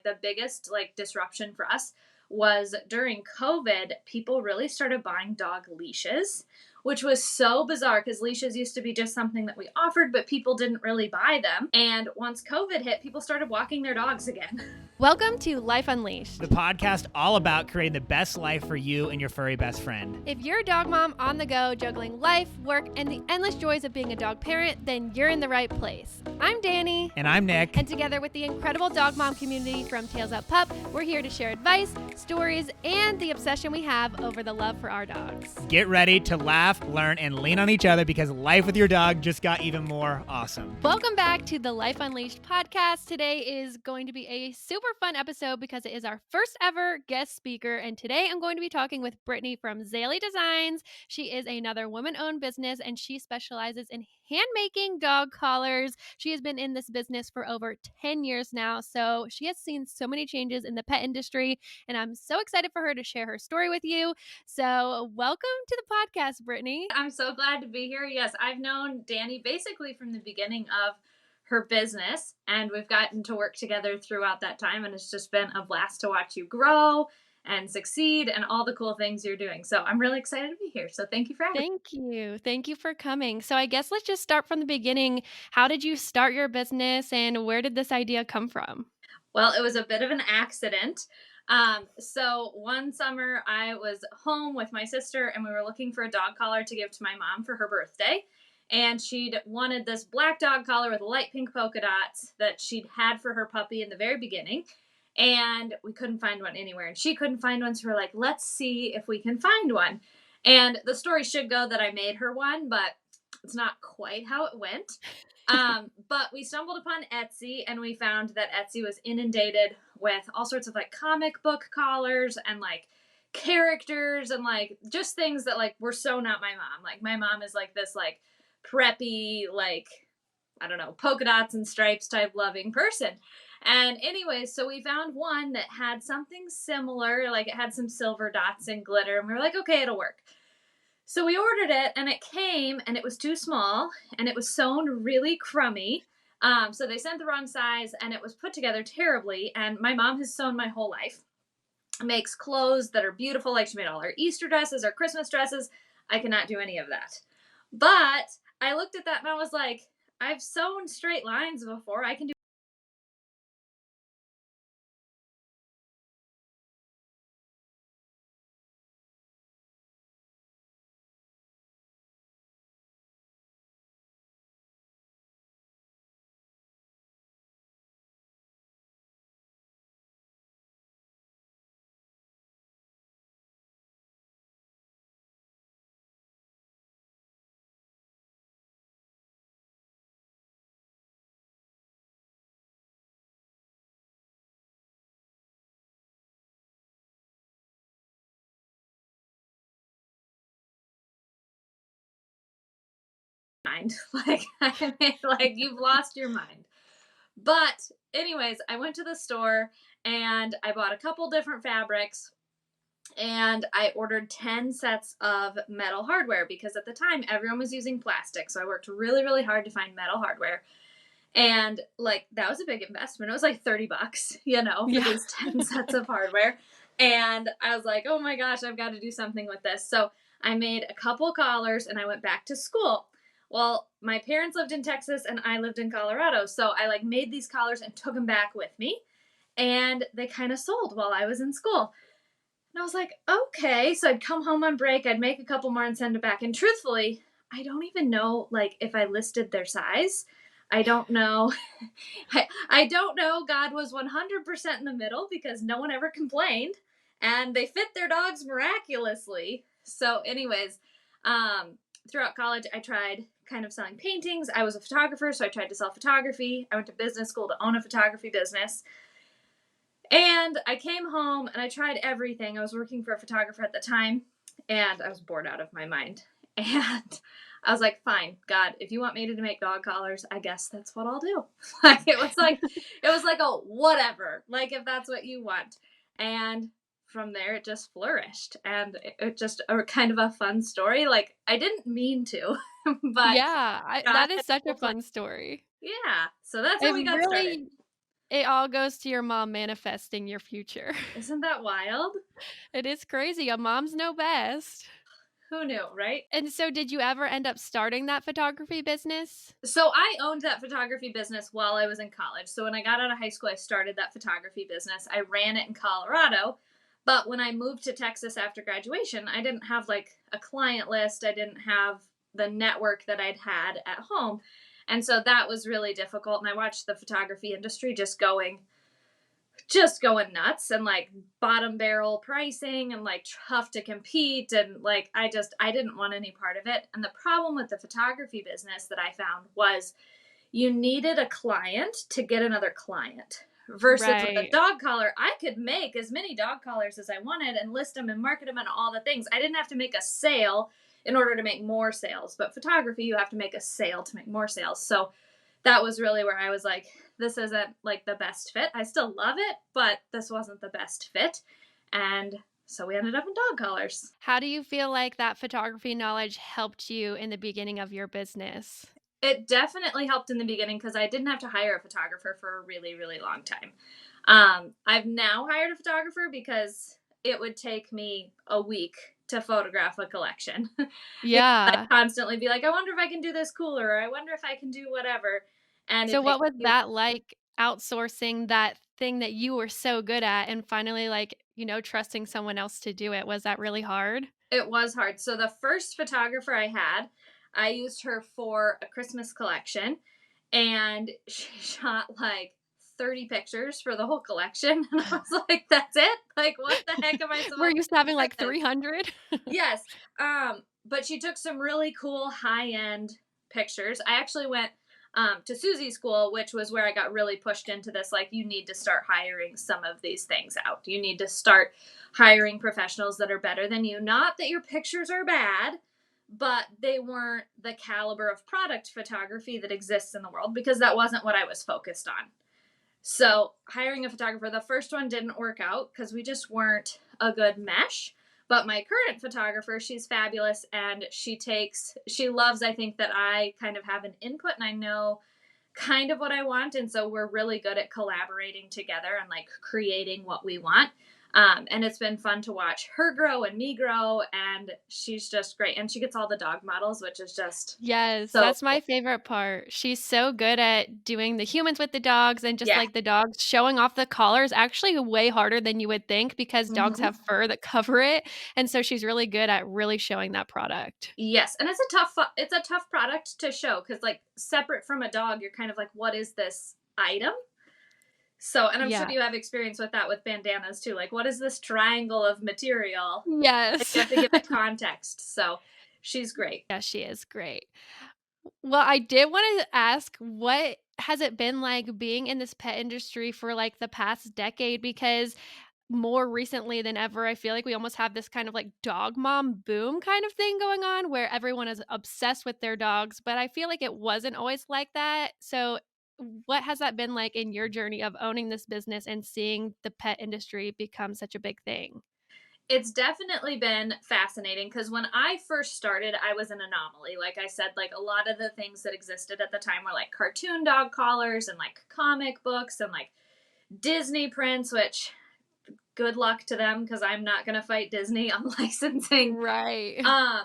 The biggest like disruption for us was during COVID, people really started buying dog leashes, which was so bizarre because leashes used to be just something that we offered, but people didn't really buy them. And once COVID hit, people started walking their dogs again. Welcome to Life Unleashed, the podcast all about creating the best life for you and your furry best friend. If you're a dog mom on the go, juggling life, work, and the endless joys of being a dog parent, then you're in the right place. I'm Dani. And I'm Nick. And together with the incredible dog mom community from Tails Up Pup, we're here to share advice, stories, and the obsession we have over the love for our dogs. Get ready to laugh, learn, and lean on each other because life with your dog just got even more awesome. Welcome back to the Life Unleashed podcast. Today is going to be a super fun episode because it is our first ever guest speaker. And today I'm going to be talking with Brittany from Zaley Designs. She is another woman-owned business and she specializes in hand-making dog collars. She has been in this business for over 10 years now. So she has seen so many changes in the pet industry and I'm so excited for her to share her story with you. So welcome to the podcast, Brittany. I'm so glad to be here. Yes, I've known Dani basically from the beginning of her business, and we've gotten to work together throughout that time, and it's just been a blast to watch you grow and succeed and all the cool things you're doing. So I'm really excited to be here. So thank you for having me. Thank you. Thank you for coming. So I guess let's just start from the beginning. How did you start your business and where did this idea come from? Well, it was a bit of an accident. So one summer I was home with my sister and we were looking for a dog collar to give to my mom for her birthday. And she'd wanted this black dog collar with light pink polka dots that she'd had for her puppy in the very beginning. And we couldn't find one anywhere. And she couldn't find one. So we're like, let's see if we can find one. And the story should go that I made her one, but it's not quite how it went. But we stumbled upon Etsy and we found that Etsy was inundated with all sorts of like comic book collars and like characters and like just things that like were so not my mom. Like my mom is like this like preppy, like, I don't know, polka dots and stripes type loving person. And anyways, so we found one that had something similar, like it had some silver dots and glitter, and we were like, okay, it'll work. So we ordered it and it came and it was too small and it was sewn really crummy. So they sent the wrong size and it was put together terribly. And my mom has sewn my whole life, makes clothes that are beautiful. Like she made all our Easter dresses, our Christmas dresses. I cannot do any of that. But I looked at that and I was like, I've sewn straight lines before. I can do mind. Like, I mean, like you've lost your mind. But anyways, I went to the store and I bought a couple different fabrics and I ordered 10 sets of metal hardware because at the time everyone was using plastic. So I worked really, really hard to find metal hardware. And like that was a big investment. It was like $30, for these 10 sets of hardware. And I was like, oh my gosh, I've got to do something with this. So I made a couple collars and I went back to school. Well, my parents lived in Texas and I lived in Colorado. So I like made these collars and took them back with me. And they kind of sold while I was in school. And I was like, okay. So I'd come home on break, I'd make a couple more and send it back. And truthfully, I don't even know like if I listed their size. I don't know. I don't know. God was 100% in the middle because no one ever complained and they fit their dogs miraculously. So anyways, throughout college, I tried kind of selling paintings. I was a photographer, so I tried to sell photography. I went to business school to own a photography business. And I came home and I tried everything. I was working for a photographer at the time and I was bored out of my mind. And I was like, fine, God, if you want me to make dog collars, I guess that's what I'll do. Like, it was like a whatever, like if that's what you want. And from there, it just flourished. And it just a kind of a fun story. Like, I didn't mean to, but Yeah, that is such a fun story. yeah. So that's how we got started. It all goes to your mom manifesting your future. Isn't that wild? It is crazy. A moms know best. Who knew, right? And so did you ever end up starting that photography business? So I owned that photography business while I was in college. So when I got out of high school, I started that photography business. I ran it in Colorado. But when I moved to Texas after graduation, I didn't have like a client list. I didn't have the network that I'd had at home. And so that was really difficult. And I watched the photography industry just going nuts, and like bottom barrel pricing and like tough to compete, and like I didn't want any part of it. And the problem with the photography business that I found was you needed a client to get another client, versus with a Right. dog collar, I could make as many dog collars as I wanted and list them and market them and all the things. I didn't have to make a sale in order to make more sales. But photography, you have to make a sale to make more sales. So that was really where I was like, this isn't like the best fit. I still love it, but this wasn't the best fit. And so we ended up in dog collars. How do you feel like that photography knowledge helped you in the beginning of your business? It definitely helped in the beginning because I didn't have to hire a photographer for a really, really long time. I've now hired a photographer because it would take me a week to photograph a collection. Because Yeah. I'd constantly be like, I wonder if I can do this cooler, or I wonder if I can do whatever. And So it takes what was you. that like outsourcing that thing that you were so good at and finally like, trusting someone else to do it? Was that really hard? It was hard. So the first photographer I had, I used her for a Christmas collection, and she shot like 30 pictures for the whole collection. And I was like, that's it? Like, what the heck am I Were supposed you to do having with like this? 300? Yes. But she took some really cool high-end pictures. I actually went to Susie's school, which was where I got really pushed into this. Like, you need to start hiring some of these things out. You need to start hiring professionals that are better than you. Not that your pictures are bad, but they weren't the caliber of product photography that exists in the world, because that wasn't what I was focused on. So hiring a photographer, the first one didn't work out because we just weren't a good mesh. But my current photographer, she's fabulous, and she loves, I think, that I kind of have an input and I know kind of what I want. And so we're really good at collaborating together and like creating what we want. And it's been fun to watch her grow and me grow, and she's just great. And she gets all the dog models, which is just Yes, so that's my cool. favorite part. She's so good at doing the humans with the dogs and just Yeah. like the dogs showing off the collars actually way harder than you would think because dogs Hmm. have fur that cover it. And so she's really good at really showing that product. Yes, and it's a tough product to show because like separate from a dog, you're kind of like, what is this item? So, and I'm sure Yeah. you have experience with that with bandanas too. Like, what is this triangle of material? Like, Yes. you have to give it context. So, she's great. Yeah, she is great. Well, I did want to ask, what has it been like being in this pet industry for like the past decade? Because more recently than ever, I feel like we almost have this kind of like dog mom boom kind of thing going on where everyone is obsessed with their dogs, but I feel like it wasn't always like that. So, what has that been like in your journey of owning this business and seeing the pet industry become such a big thing? It's definitely been fascinating because when I first started, I was an anomaly. Like I said, like a lot of the things that existed at the time were like cartoon dog collars and like comic books and like Disney prints, which good luck to them because I'm not going to fight Disney on licensing. Right. Um,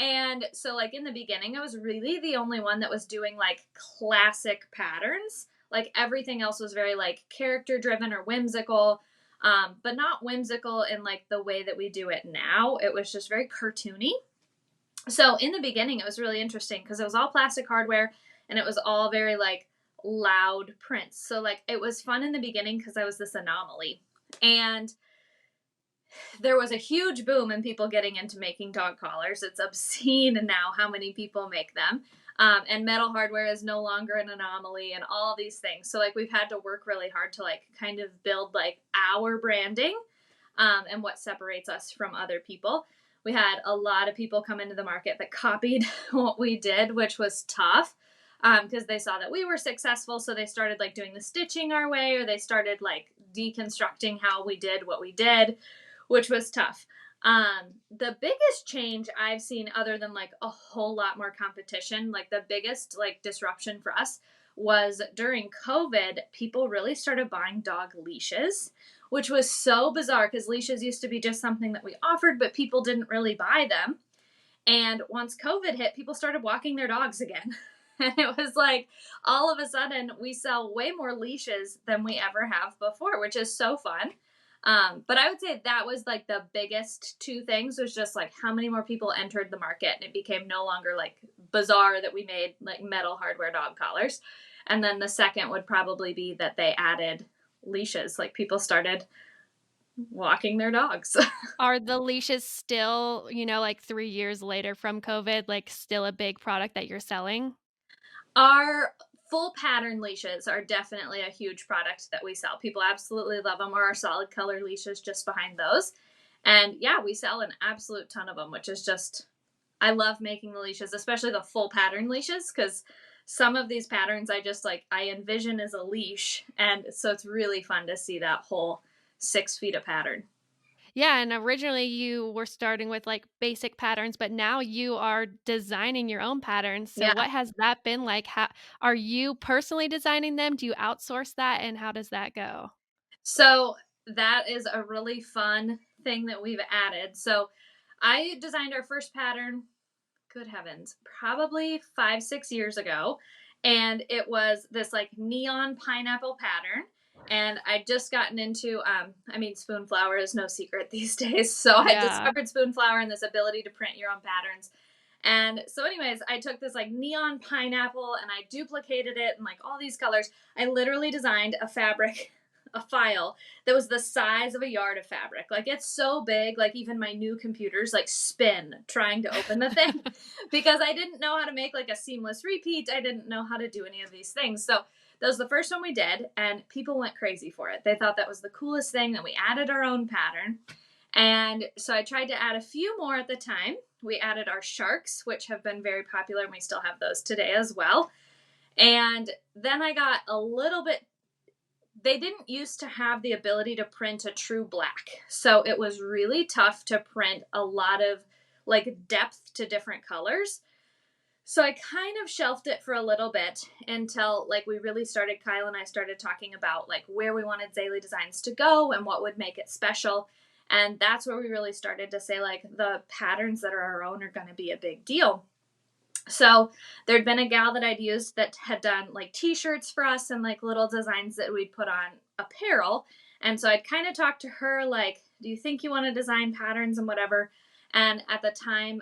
and so like in the beginning, I was really the only one that was doing like classic patterns. Like everything else was very like character driven or whimsical, but not whimsical in like the way that we do it now. It was just very cartoony. So in the beginning, it was really interesting because it was all plastic hardware and it was all very like loud prints. So like it was fun in the beginning because I was this anomaly. And there was a huge boom in people getting into making dog collars. It's obscene now how many people make them. And metal hardware is no longer an anomaly and all these things. So like we've had to work really hard to like kind of build like our branding, and what separates us from other people. We had a lot of people come into the market that copied what we did, which was tough because they saw that we were successful. So they started like doing the stitching our way, or they started like deconstructing how we did what we did, which was tough. The biggest change I've seen, other than like a whole lot more competition, like the biggest like disruption for us was during COVID, people really started buying dog leashes, which was so bizarre because leashes used to be just something that we offered, but people didn't really buy them. And once COVID hit, people started walking their dogs again. And it was like all of a sudden we sell way more leashes than we ever have before, which is so fun. But I would say that was like the biggest two things, was just like how many more people entered the market, and it became no longer like bizarre that we made like metal hardware dog collars. And then the second would probably be that they added leashes. Like people started walking their dogs. Are the leashes still, like 3 years later from COVID, like still a big product that you're selling? Our full pattern leashes are definitely a huge product that we sell. People absolutely love them, or our solid color leashes just behind those. And yeah, we sell an absolute ton of them, which is just, I love making the leashes, especially the full pattern leashes, because some of these patterns I envision as a leash. And so it's really fun to see that whole 6 feet of pattern. Yeah, and originally you were starting with like basic patterns, but now you are designing your own patterns. So Yeah. what has that been like? How are you personally designing them? Do you outsource that, and how does that go? So that is a really fun thing that we've added. So I designed our first pattern, good heavens, probably 5, 6 years ago. And it was this like neon pineapple pattern. And I'd just gotten into, spoon flower is no secret these days. So I Yeah. discovered spoon flower and this ability to print your own patterns. And so, anyways, I took this like neon pineapple and I duplicated it in like all these colors. I literally designed a fabric, a file that was the size of a yard of fabric. Like it's so big, like even my new computers like spin trying to open the thing because I didn't know how to make like a seamless repeat. I didn't know how to do any of these things. So that was the first one we did, and people went crazy for it. They thought that was the coolest thing, that we added our own pattern. And so I tried to add a few more at the time. We added our sharks, which have been very popular, and we still have those today as well. And then I got a little bit, they didn't used to have the ability to print a true black. So it was really tough to print a lot of like depth to different colors. So I kind of shelved it for a little bit until like we really started, Kyle and I started talking about like where we wanted Zaley Designs to go and what would make it special. And that's where we really started to say like the patterns that are our own are going to be a big deal. So there'd been a gal that I'd used that had done like t-shirts for us and like little designs that we'd put on apparel. And so I'd kind of talked to her like, do you think you want to design patterns and whatever? And at the time,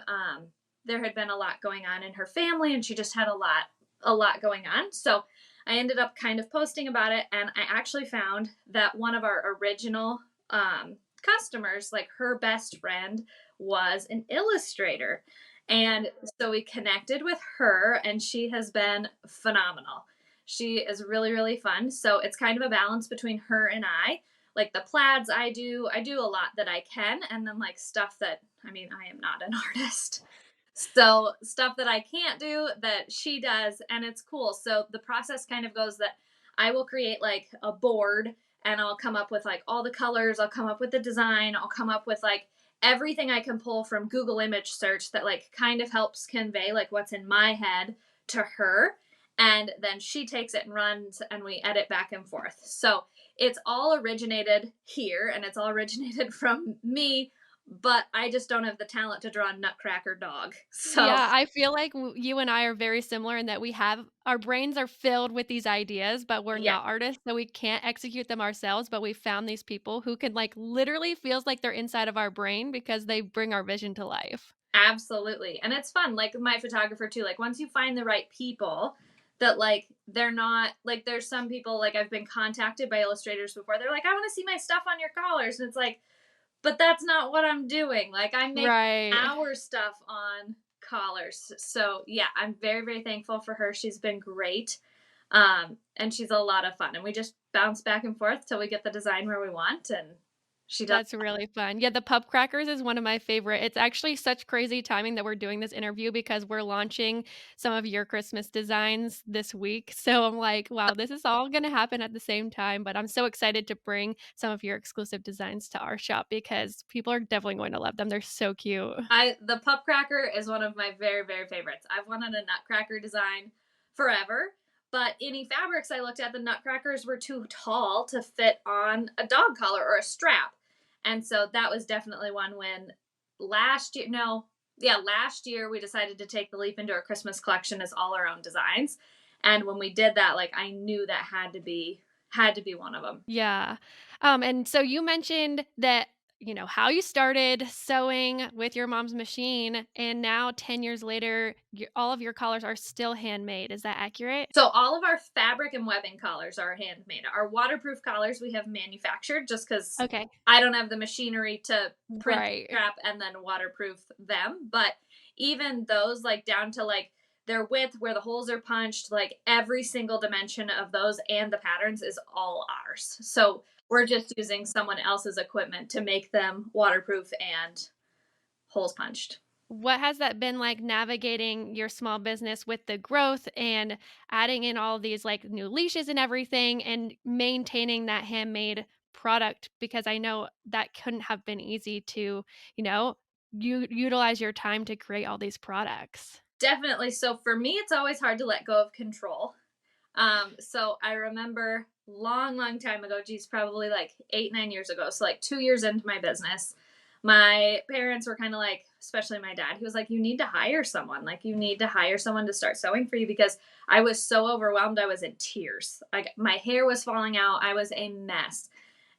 there had been a lot going on in her family, and she just had a lot going on. So I ended up kind of posting about it, and I actually found that one of our original customers, like her best friend, was an illustrator. And so we connected with her, and she has been phenomenal. She is really, really fun. So it's kind of a balance between her and I. Like the plaids I do a lot that I can, and then like stuff that, I mean, I am not an artist. So stuff that I can't do that she does, and it's cool. So the process kind of goes that I will create like a board, and I'll come up with like all the colors, I'll come up with the design, I'll come up with like everything I can pull from Google image search that like kind of helps convey like what's in my head to her. And then she takes it and runs, and we edit back and forth. So it's all originated here, and it's all originated from me, but I just don't have the talent to draw a nutcracker dog. So Yeah, I feel like you and I are very similar in that we have our brains are filled with these ideas, but we're yeah, not artists, so we can't execute them ourselves. But we found these people who can like literally feels like they're inside of our brain because they bring our vision to life. absolutely. And it's fun. Like my photographer too, like once you find the right people that like they're not like, there's some people like I've been contacted by illustrators before. They're like, I want to see my stuff on your collars. And it's like, but that's not what I'm doing. Like I'm making Right. our stuff on collars. So yeah, I'm very, very thankful for her. She's been great. And she's a lot of fun. And we just bounce back and forth till we get the design where we want. And she does. That's really fun. Yeah, the pup crackers is one of my favorite. It's actually such crazy timing that we're doing this interview because we're launching some of your Christmas designs this week. So I'm like, wow, this is all going to happen at the same time. But I'm so excited to bring some of your exclusive designs to our shop because people are definitely going to love them. They're so cute. The pup cracker is one of my very, very favorites. I've wanted a nutcracker design forever, But any fabrics I looked at, the nutcrackers were too tall to fit on a dog collar or a strap. And so that was definitely one when last year, no, yeah, last year we decided to take the leap into our Christmas collection as all our own designs. And when we did that, like I knew that had to be one of them. Yeah. And so you mentioned that, how you started sewing with your mom's machine, and now 10 years later, all of your collars are still handmade. Is that accurate? So all of our fabric and webbing collars are handmade. Our waterproof collars we have manufactured just because Okay. I don't have the machinery to print the Right. strap and then waterproof them. But even those, like down to like their width, where the holes are punched, like every single dimension of those and the patterns is all ours. So we're just using someone else's equipment to make them waterproof and holes punched. What has that been like navigating your small business with the growth and adding in all these like new leashes and everything and maintaining that handmade product? Because I know that couldn't have been easy to, you know, you utilize your time to create all these products. Definitely. So for me, it's always hard to let go of control. So I remember long, long time ago, geez, probably like 8, 9 years ago. So like 2 years into my business, my parents were kind of like, especially my dad, he was like, you need to hire someone. Like you need to hire someone to start sewing for you because I was so overwhelmed. I was in tears. Like my hair was falling out. I was a mess.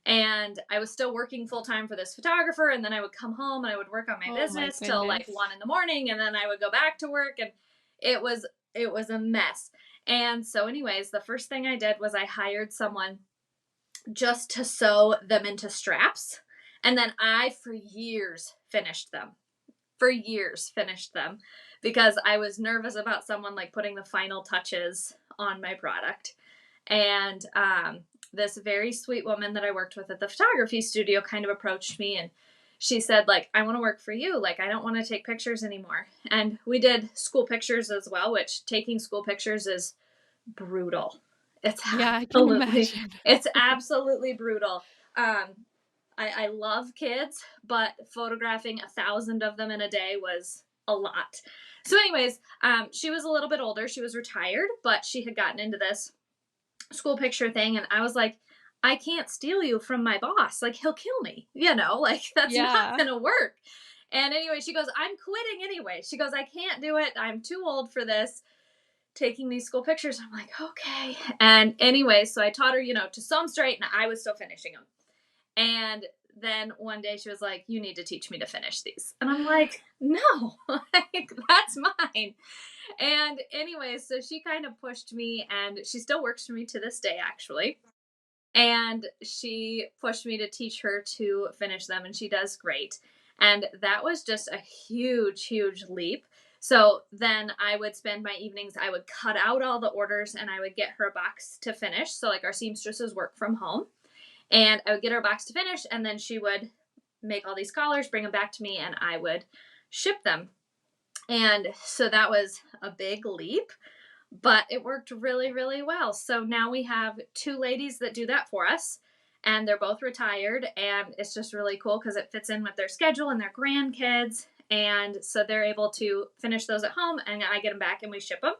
And I was still working full time for this photographer. And then I would come home and I would work on my Oh my business till like goodness. 1 in the morning. And then I would go back to work and it was a mess. And so, anyways, the first thing I did was I hired someone just to sew them into straps. And then I, for years, finished them. For years, finished them because I was nervous about someone like putting the final touches on my product. And this very sweet woman that I worked with at the photography studio kind of approached me and she said, like, I want to work for you. Like, I don't want to take pictures anymore. And we did school pictures as well, which taking school pictures is brutal. It's Yeah, I can absolutely, imagine. it's absolutely brutal. I love kids, but photographing 1,000 of them in a day was a lot. So, anyways, she was a little bit older. She was retired, but she had gotten into this school picture thing, and I was like, I can't steal you from my boss. Like, he'll kill me, like that's not Yeah. gonna work. And anyway, she goes, I'm quitting anyway. She goes, I can't do it. I'm too old for this. Taking these school pictures. I'm like, okay. And anyway, so I taught her, to sew them straight, and I was still finishing them. And then one day she was like, you need to teach me to finish these. And I'm like, no, like, that's mine. And anyway, so she kind of pushed me, and she still works for me to this day, actually. And she pushed me to teach her to finish them, and she does great. And that was just a huge, huge leap. So then I would spend my evenings, I would cut out all the orders and I would get her a box to finish. So, like, our seamstresses work from home, and I would get her a box to finish, and then she would make all these collars, bring them back to me, and I would ship them. And so that was a big leap, but it worked really, really well. So now we have two ladies that do that for us, and they're both retired. And it's just really cool because it fits in with their schedule and their grandkids. And so they're able to finish those at home, and I get them back and we ship them.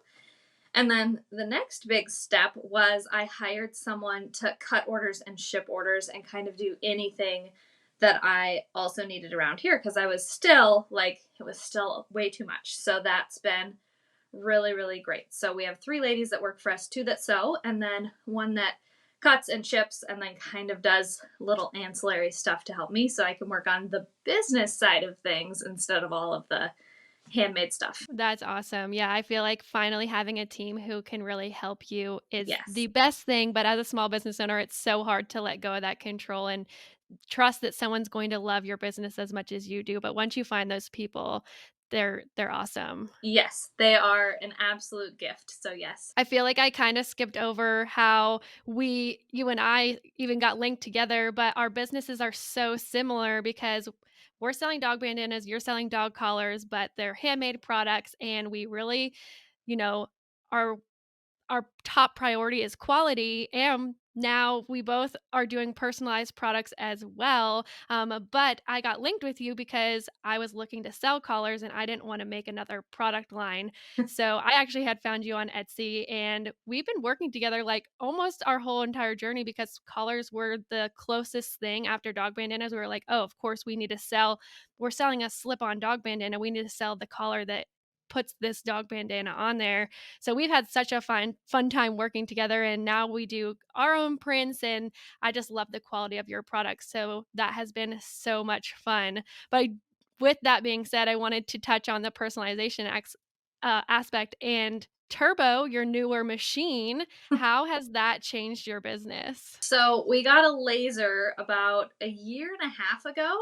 And then the next big step was I hired someone to cut orders and ship orders and kind of do anything that I also needed around here because I was still like, it was still way too much. So that's been really, really great. So we have 3 ladies that work for us, 2 that sew, and then one that cuts and ships and then kind of does little ancillary stuff to help me so I can work on the business side of things instead of all of the handmade stuff. That's awesome. Yeah, I feel like finally having a team who can really help you is the Yes. best thing, but as a small business owner, it's so hard to let go of that control and trust that someone's going to love your business as much as you do. But once you find those people, they're awesome. Yes, they are an absolute gift. So yes. I feel like I kind of skipped over how you and I even got linked together, but our businesses are so similar because we're selling dog bandanas, you're selling dog collars, but they're handmade products. And we really, you know, our our top priority is quality and now we both are doing personalized products as well. But I got linked with you because I was looking to sell collars and I didn't want to make another product line. So I actually had found you on Etsy, and we've been working together like almost our whole entire journey because collars were the closest thing after dog bandanas. We were like, oh, of course we need to sell. We're selling a slip-on dog bandana. We need to sell the collar that puts this dog bandana on there. So we've had such a fun time working together, and now we do our own prints, and I just love the quality of your products. So that has been so much fun. But with that being said, I wanted to touch on the personalization aspect and Turbo, your newer machine. How has that changed your business? So we got a laser about a year and a half ago,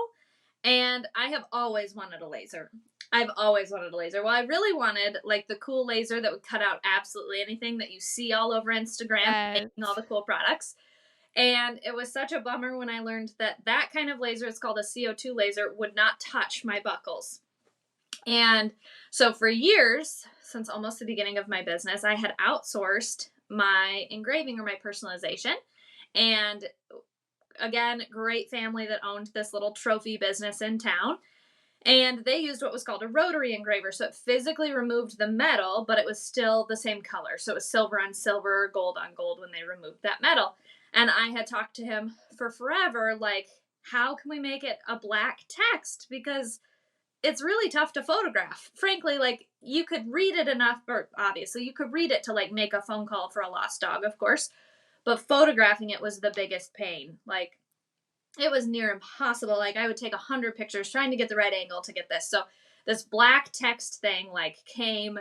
and I have always wanted a laser. I've always wanted a laser. Well, I really wanted like the cool laser that would cut out absolutely anything that you see all over Instagram, Yes. making all the cool products. And it was such a bummer when I learned that that kind of laser, it's called a CO2 laser, would not touch my buckles. And so for years, since almost the beginning of my business, I had outsourced my engraving or my personalization. And again, great family that owned this little trophy business in town. And they used what was called a rotary engraver. So it physically removed the metal, but it was still the same color. So it was silver on silver, gold on gold when they removed that metal. And I had talked to him for forever, like, how can we make it a black text? Because it's really tough to photograph. Frankly, like, you could read it enough, or obviously you could read it to like make a phone call for a lost dog, of course. But photographing it was the biggest pain. Like, it was near impossible. Like, I would take 100 pictures trying to get the right angle to get this. So this black text thing like came,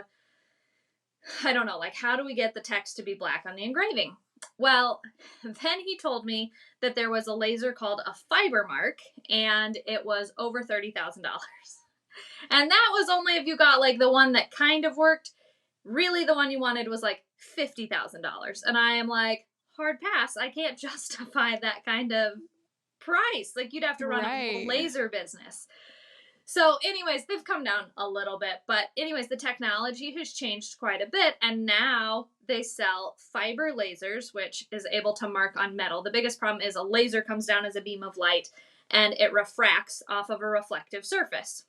I don't know, like, how do we get the text to be black on the engraving? Well, then he told me that there was a laser called a fiber mark, and it was over $30,000. And that was only if you got like the one that kind of worked. Really, the one you wanted was like $50,000. And I am like, hard pass. I can't justify that kind of price. Like, you'd have to run a whole Right. laser business. So anyways, they've come down a little bit, but anyways, the technology has changed quite a bit, and now they sell fiber lasers, which is able to mark on metal. The biggest problem is a laser comes down as a beam of light and it refracts off of a reflective surface,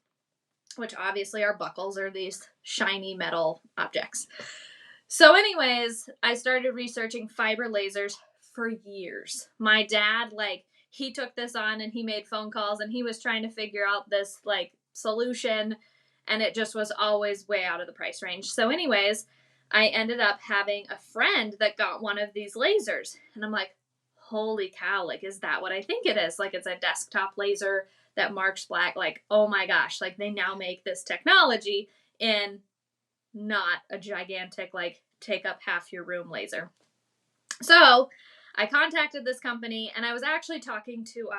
which obviously our buckles are these shiny metal objects. So anyways, I started researching fiber lasers for years. My dad, like, he took this on and he made phone calls and he was trying to figure out this like solution, and it just was always way out of the price range. So anyways, I ended up having a friend that got one of these lasers, and I'm like, holy cow, like, is that what I think it is? Like, it's a desktop laser that marks black. Like, oh my gosh, like, they now make this technology in not a gigantic, like, take up half your room laser. So I contacted this company, and I was actually talking to,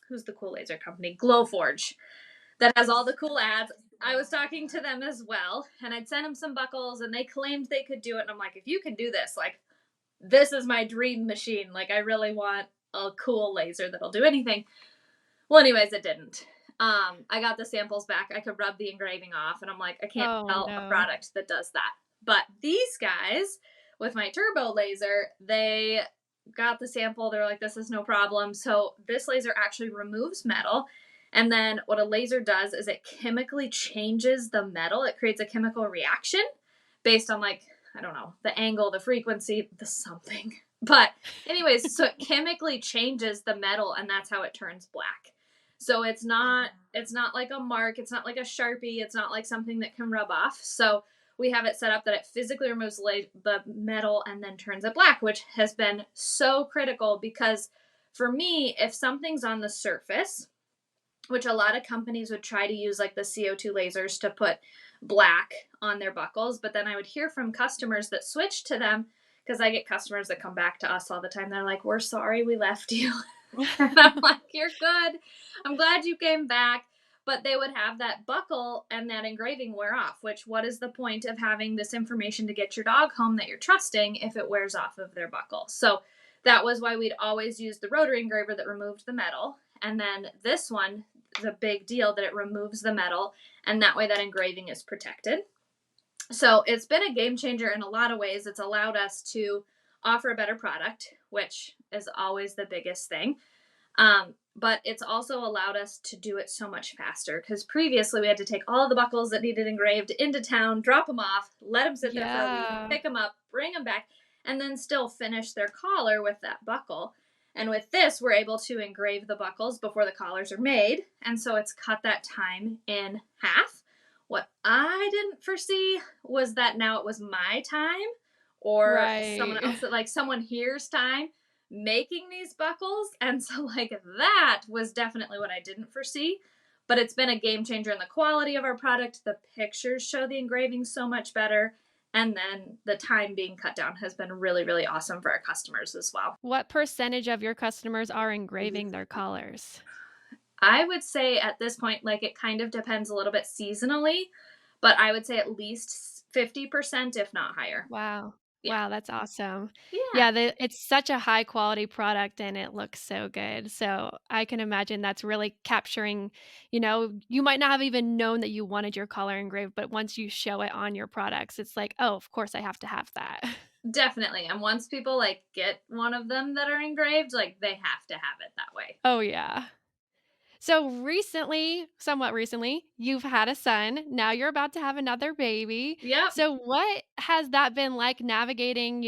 who's the cool laser company? Glowforge, that has all the cool ads. I was talking to them as well, and I'd sent them some buckles, and they claimed they could do it. And I'm like, if you can do this, like, this is my dream machine. Like, I really want a cool laser that'll do anything. Well, anyways, it didn't. I got the samples back. I could rub the engraving off, and I'm like, I can't sell a product that does that. But these guys, with my turbo laser, they got the sample. They're like, this is no problem. So this laser actually removes metal. And then what a laser does is it chemically changes the metal. It creates a chemical reaction based on, like, I don't know, the angle, the frequency, the something. But anyways, so it chemically changes the metal, and that's how it turns black. So it's not like a mark. It's not like a Sharpie. It's not like something that can rub off. So we have it set up that it physically removes the metal and then turns it black, which has been so critical because for me, if something's on the surface, which a lot of companies would try to use like the CO2 lasers to put black on their buckles, but then I would hear from customers that switched to them, because I get customers that come back to us all the time. They're like, we're sorry we left you. And I'm like, you're good. I'm glad you came back. But they would have that buckle and that engraving wear off, which, what is the point of having this information to get your dog home that you're trusting if it wears off of their buckle? So that was why we'd always use the rotary engraver that removed the metal. And then this one is a big deal that it removes the metal, and that way that engraving is protected. So it's been a game changer in a lot of ways. It's allowed us to offer a better product which is always the biggest thing. But it's also allowed us to do it so much faster, because previously we had to take all the buckles that needed engraved into town, drop them off, let them sit there for a week, Yeah. pick them up, bring them back, and then still finish their collar with that buckle. And with this, we're able to engrave the buckles before the collars are made. And so it's cut that time in half. What I didn't foresee was that now it was my time or someone Right. else, that like someone here's time making these buckles. And so like that was definitely what I didn't foresee. But it's been a game changer in the quality of our product. The pictures show the engraving so much better. And then the time being cut down has been really, really awesome for our customers as well. What percentage of your customers are engraving their collars? I would say at this point, like it kind of depends a little bit seasonally, but I would say at least 50%, if not higher. Wow. Yeah. Wow, that's awesome. Yeah. Yeah, it's such a high quality product and it looks so good. So I can imagine that's really capturing, you might not have even known that you wanted your collar engraved, but once you show it on your products, it's like, oh, of course I have to have that. Definitely. And once people like get one of them that are engraved, like they have to have it that way. Oh, yeah. So recently, somewhat recently, you've had a son. Now you're about to have another baby. Yep. So what has that been like navigating,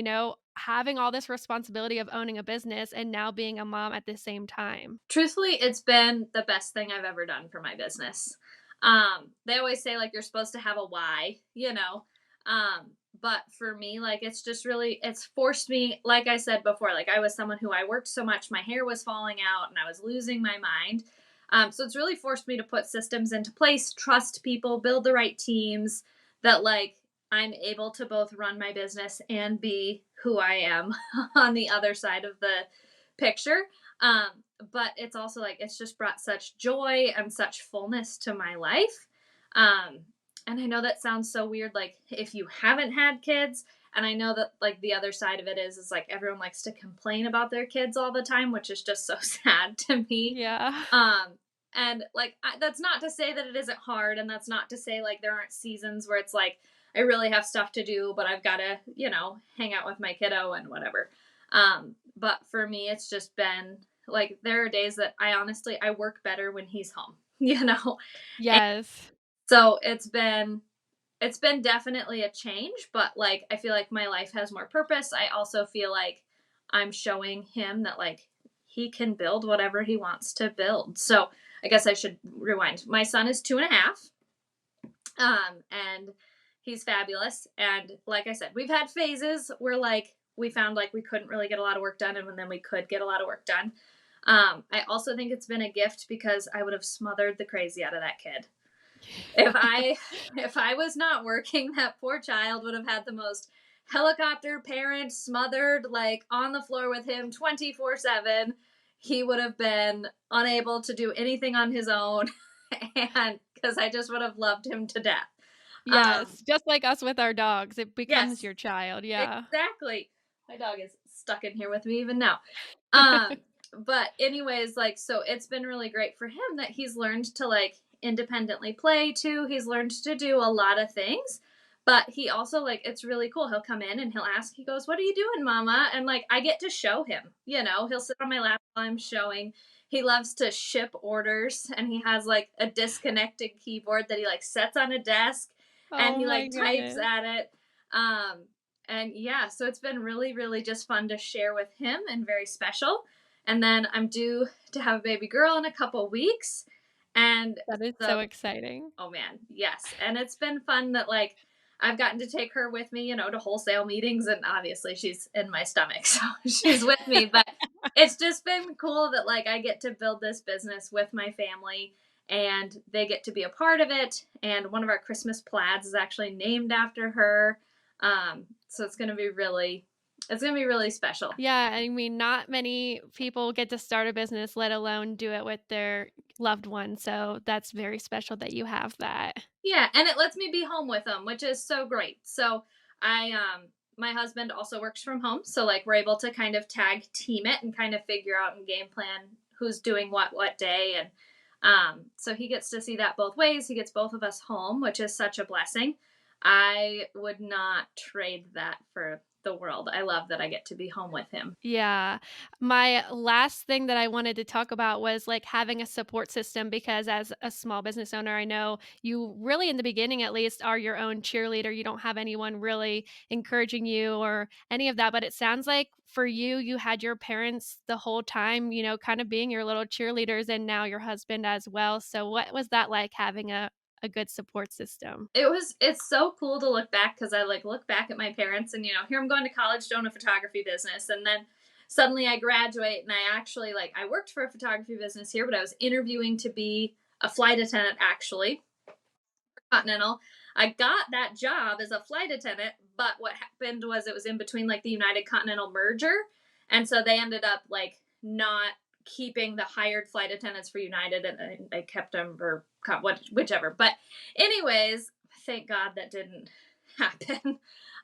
having all this responsibility of owning a business and now being a mom at the same time? Truthfully, it's been the best thing I've ever done for my business. They always say like you're supposed to have a why, you know. But for me, like it's just really it's forced me, like I said before, like I was someone who I worked so much, my hair was falling out and I was losing my mind. So it's really forced me to put systems into place, trust people, build the right teams that like I'm able to both run my business and be who I am on the other side of the picture. Um, but it's also like it's just brought such joy and such fullness to my life. Um, and I know that sounds so weird, like if you haven't had kids, and I know that like the other side of it is like everyone likes to complain about their kids all the time, which is just so sad to me. Yeah. Um, and like that's not to say that it isn't hard, and that's not to say like there aren't seasons where it's like I really have stuff to do, but I've got to, hang out with my kiddo and whatever. But for me, it's just been like there are days that I work better when he's home, you know. And Yes. so it's been definitely a change, but like I feel like my life has more purpose. I also feel like I'm showing him that like he can build whatever he wants to build. So I guess I should rewind. My son is 2.5, and he's fabulous. And like I said, we've had phases where like we found like we couldn't really get a lot of work done, and then we could get a lot of work done. I also think it's been a gift because I would have smothered the crazy out of that kid. If I was not working, that poor child would have had the most helicopter parent smothered, like on the floor with him 24/7. He would have been unable to do anything on his own, and because I just would have loved him to death. Yes. Just like us with our dogs, it becomes Yes, your child. Yeah. exactly. My dog is stuck in here with me even now. Um, but anyways, like so it's been really great for him that he's learned to like independently play too. He's learned to do a lot of things. But he also like it's really cool. He'll come in and he'll ask, he goes, "What are you doing, mama?" And like I get to show him, he'll sit on my lap while I'm showing. He loves to ship orders, and he has like a disconnected keyboard that he like sets on a desk and Oh he my like types goodness. at it. Um and yeah, so it's been really, really just fun to share with him and very special. And then I'm due to have a baby girl in a couple weeks. And That is so, so exciting. oh man, yes. And it's been fun that like I've gotten to take her with me, to wholesale meetings. And obviously she's in my stomach, so she's with me. But it's just been cool that like I get to build this business with my family and they get to be a part of it. And one of our Christmas plaids is actually named after her. So it's gonna be really special. Yeah, I mean, not many people get to start a business, let alone do it with their loved one. So that's very special that you have that. Yeah, and it lets me be home with them, which is so great. So I my husband also works from home, so like we're able to kind of tag team it and kind of figure out and game plan who's doing what day. And so he gets to see that both ways. He gets both of us home, which is such a blessing. I would not trade that for the world. I love that I get to be home with him. Yeah. My last thing that I wanted to talk about was like having a support system because as a small business owner, I know you really, in the beginning at least, are your own cheerleader. You don't have anyone really encouraging you or any of that. But it sounds like for you, you had your parents the whole time, kind of being your little cheerleaders and now your husband as well. So, what was that like having a good support system? It's so cool to look back because I like look back at my parents and here I'm going to college doing a photography business, and then suddenly I graduate and I actually like I worked for a photography business here, but I was interviewing to be a flight attendant actually Continental. I got that job as a flight attendant, but what happened was it was in between like the United Continental merger. And so they ended up like not keeping the hired flight attendants for United, and they kept them for whichever. But, anyways, thank God that didn't happen.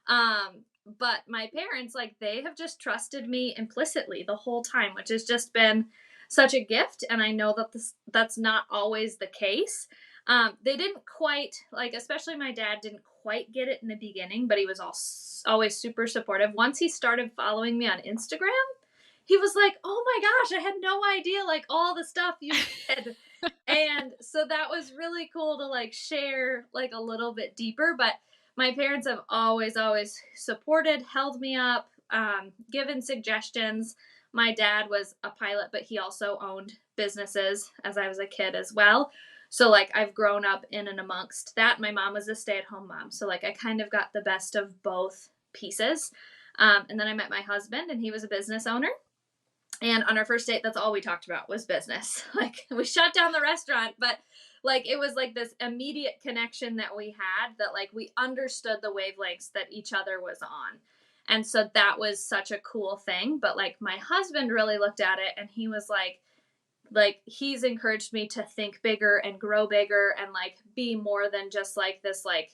But my parents, like, they have just trusted me implicitly the whole time, which has just been such a gift. And I know that that's not always the case. They didn't quite like, especially my dad didn't quite get it in the beginning, but he was always super supportive. Once he started following me on Instagram, he was like, "Oh my gosh, I had no idea like all the stuff you did." And so that was really cool to like share like a little bit deeper. But my parents have always supported, held me up, given suggestions. My dad was a pilot, but he also owned businesses as I was a kid as well. So like I've grown up in and amongst that. My mom was a stay-at-home mom, so like I kind of got the best of both pieces. And then I met my husband, and he was a business owner. And on our first date, that's all we talked about was business. Like we shut down the restaurant, but like it was like this immediate connection that we had, that like we understood the wavelengths that each other was on. And so that was such a cool thing. But like my husband really looked at it and he was like he's encouraged me to think bigger and grow bigger and like be more than just like this like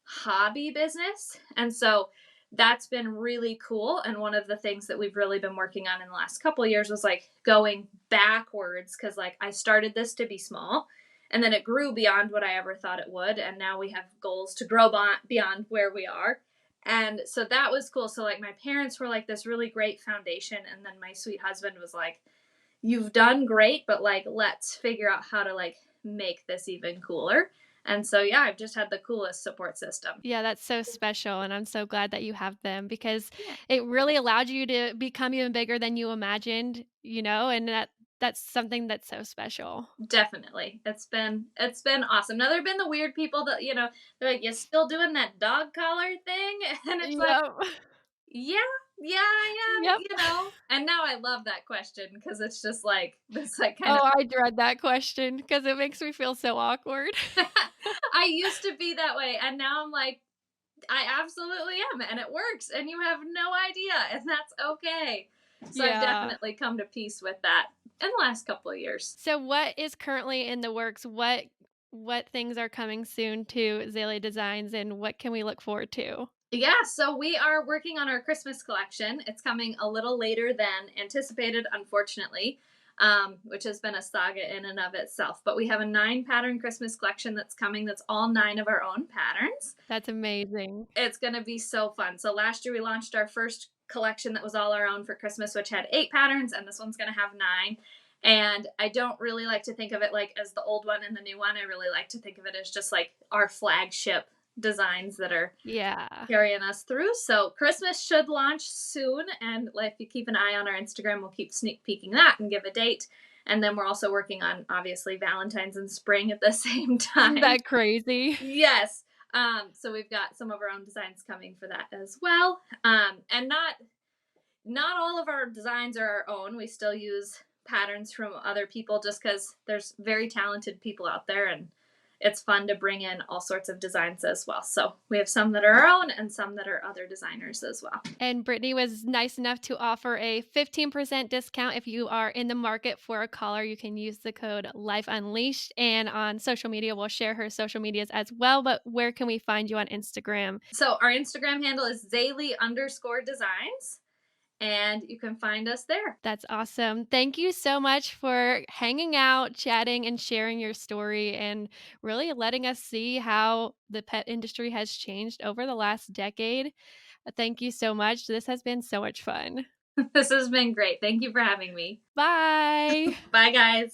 hobby business. And so that's been really cool. And one of the things that we've really been working on in the last couple of years was like going backwards, because like I started this to be small and then it grew beyond what I ever thought it would. And now we have goals to grow beyond where we are. And so that was cool. So like my parents were like this really great foundation. And then my sweet husband was like, "You've done great, but like let's figure out how to like make this even cooler." And so yeah, I've just had the coolest support system. Yeah, that's so special, and I'm so glad that you have them because Yeah, it really allowed you to become even bigger than you imagined, and that's something that's so special. definitely. It's been awesome. Now there have been the weird people that, they're like, "You still doing that dog collar thing?" And it's like, Yep. yeah, yeah, I am, Yep. And now I love that question because it's just like this like kind Oh, of I dread that question because it makes me feel so awkward. I used to be that way, and now I'm like, I absolutely am, and it works, and you have no idea, and that's okay. So I've Yeah. definitely come to peace with that in the last couple of years. So what is currently in the works? What things are coming soon to Zaley Designs, and what can we look forward to? Yeah, so we are working on our Christmas collection. It's coming a little later than anticipated, unfortunately, which has been a saga in and of itself. But we have a 9 pattern Christmas collection that's coming, that's all 9 of our own patterns. That's amazing. It's going to be so fun. So last year we launched our first collection that was all our own for Christmas, which had 8 patterns, and this one's going to have 9. And I don't really like to think of it like as the old one and the new one. I really like to think of it as just like our flagship designs that are Yeah. carrying us through. So Christmas should launch soon, and if you keep an eye on our Instagram, we'll keep sneak peeking that and give a date. And then we're also working on obviously Valentine's and spring at the same Isn't time. that crazy? Yes. So we've got some of our own designs coming for that as well. And not all of our designs are our own. We still use patterns from other people just because there's very talented people out there, and it's fun to bring in all sorts of designs as well. So we have some that are our own and some that are other designers as well. And Brittany was nice enough to offer a 15% discount if you are in the market for a collar. You can use the code Life Unleashed. And on social media, we'll share her social medias as well. But where can we find you on Instagram? So our Instagram handle is Zaley_Designs, and you can find us there. That's awesome. Thank you so much for hanging out, chatting, and sharing your story and really letting us see how the pet industry has changed over the last decade. Thank you so much. This has been so much fun. This has been great. Thank you for having me. Bye. Bye, guys.